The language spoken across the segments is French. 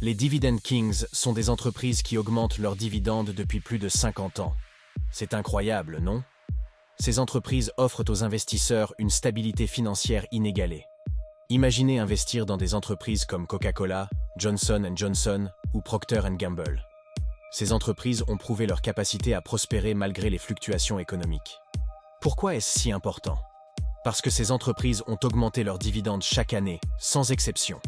Les Dividend Kings sont des entreprises qui augmentent leurs dividendes depuis plus de 50 ans. C'est incroyable, non? Ces entreprises offrent aux investisseurs une stabilité financière inégalée. Imaginez investir dans des entreprises comme Coca-Cola, Johnson & Johnson ou Procter & Gamble. Ces entreprises ont prouvé leur capacité à prospérer malgré les fluctuations économiques. Pourquoi est-ce si important? Parce que ces entreprises ont augmenté leurs dividendes chaque année, sans exception.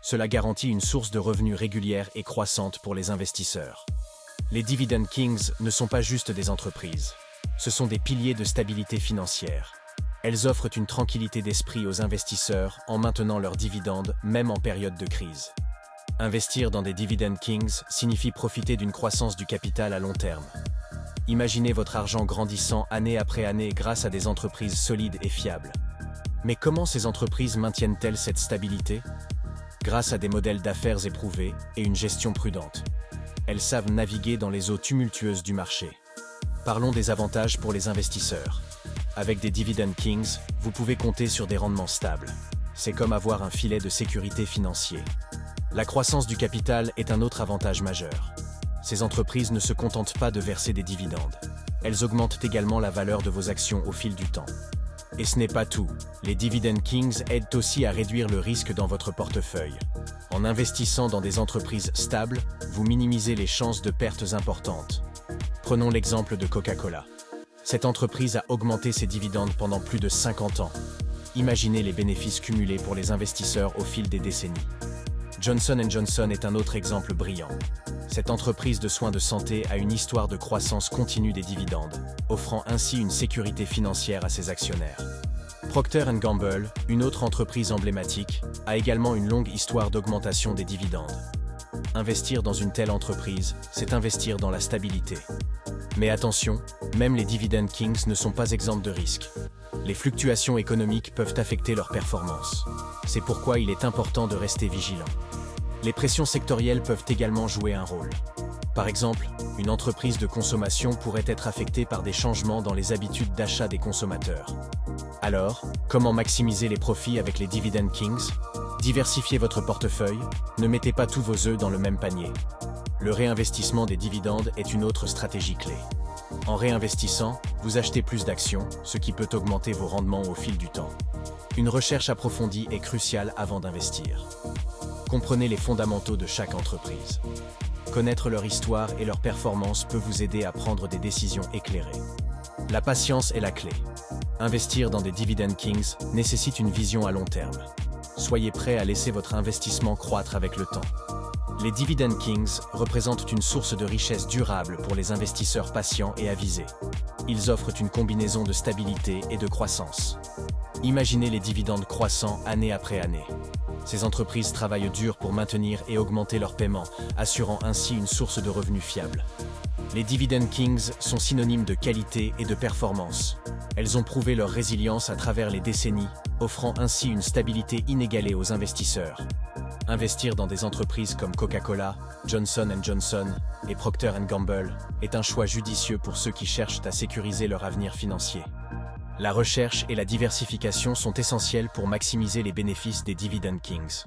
Cela garantit une source de revenus régulière et croissante pour les investisseurs. Les Dividend Kings ne sont pas juste des entreprises. Ce sont des piliers de stabilité financière. Elles offrent une tranquillité d'esprit aux investisseurs en maintenant leurs dividendes, même en période de crise. Investir dans des Dividend Kings signifie profiter d'une croissance du capital à long terme. Imaginez votre argent grandissant année après année grâce à des entreprises solides et fiables. Mais comment ces entreprises maintiennent-elles cette stabilité? Grâce à des modèles d'affaires éprouvés et une gestion prudente. Elles savent naviguer dans les eaux tumultueuses du marché. Parlons des avantages pour les investisseurs. Avec des Dividend Kings, vous pouvez compter sur des rendements stables. C'est comme avoir un filet de sécurité financier. La croissance du capital est un autre avantage majeur. Ces entreprises ne se contentent pas de verser des dividendes. Elles augmentent également la valeur de vos actions au fil du temps. Et ce n'est pas tout. Les Dividend Kings aident aussi à réduire le risque dans votre portefeuille. En investissant dans des entreprises stables, vous minimisez les chances de pertes importantes. Prenons l'exemple de Coca-Cola. Cette entreprise a augmenté ses dividendes pendant plus de 50 ans. Imaginez les bénéfices cumulés pour les investisseurs au fil des décennies. Johnson & Johnson est un autre exemple brillant. Cette entreprise de soins de santé a une histoire de croissance continue des dividendes, offrant ainsi une sécurité financière à ses actionnaire. Procter & Gamble, une autre entreprise emblématique, a également une longue histoire d'augmentation des dividendes. Investir dans une telle entreprise, c'est investir dans la stabilité. Mais attention, même les Dividend Kings ne sont pas exempts de risques. Les fluctuations économiques peuvent affecter leur performance. C'est pourquoi il est important de rester vigilant. Les pressions sectorielles peuvent également jouer un rôle. Par exemple, une entreprise de consommation pourrait être affectée par des changements dans les habitudes d'achat des consommateurs. Alors, comment maximiser les profits avec les Dividend Kings? Diversifiez votre portefeuille, ne mettez pas tous vos œufs dans le même panier. Le réinvestissement des dividendes est une autre stratégie clé. En réinvestissant, vous achetez plus d'actions, ce qui peut augmenter vos rendements au fil du temps. Une recherche approfondie est cruciale avant d'investir. Comprenez les fondamentaux de chaque entreprise. Connaître leur histoire et leur performance peut vous aider à prendre des décisions éclairées. La patience est la clé. Investir dans des Dividend Kings nécessite une vision à long terme. Soyez prêt à laisser votre investissement croître avec le temps. Les Dividend Kings représentent une source de richesse durable pour les investisseurs patients et avisés. Ils offrent une combinaison de stabilité et de croissance. Imaginez les dividendes croissants année après année. Ces entreprises travaillent dur pour maintenir et augmenter leurs paiements, assurant ainsi une source de revenus fiable. Les Dividend Kings sont synonymes de qualité et de performance. Elles ont prouvé leur résilience à travers les décennies, offrant ainsi une stabilité inégalée aux investisseurs. Investir dans des entreprises comme Coca-Cola, Johnson & Johnson et Procter & Gamble est un choix judicieux pour ceux qui cherchent à sécuriser leur avenir financier. La recherche et la diversification sont essentielles pour maximiser les bénéfices des Dividend Kings.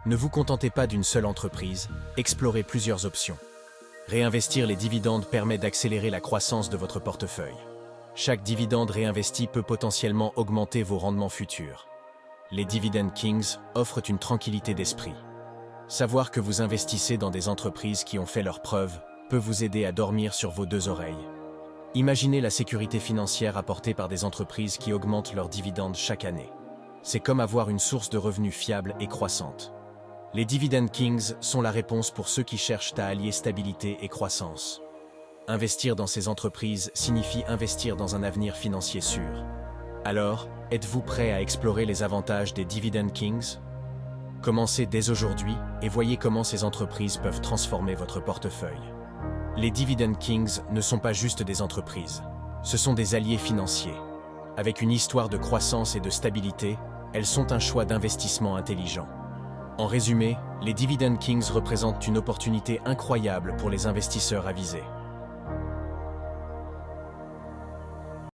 Ne vous contentez pas d'une seule entreprise, explorez plusieurs options. Réinvestir les dividendes permet d'accélérer la croissance de votre portefeuille. Chaque dividende réinvesti peut potentiellement augmenter vos rendements futurs. Les Dividend Kings offrent une tranquillité d'esprit. Savoir que vous investissez dans des entreprises qui ont fait leurs preuves peut vous aider à dormir sur vos deux oreilles. Imaginez la sécurité financière apportée par des entreprises qui augmentent leurs dividendes chaque année. C'est comme avoir une source de revenus fiable et croissante. Les Dividend Kings sont la réponse pour ceux qui cherchent à allier stabilité et croissance. Investir dans ces entreprises signifie investir dans un avenir financier sûr. Alors, êtes-vous prêt à explorer les avantages des Dividend Kings? Commencez dès aujourd'hui et voyez comment ces entreprises peuvent transformer votre portefeuille. Les Dividend Kings ne sont pas juste des entreprises, ce sont des alliés financiers. Avec une histoire de croissance et de stabilité, elles sont un choix d'investissement intelligent. En résumé, les Dividend Kings représentent une opportunité incroyable pour les investisseurs avisés.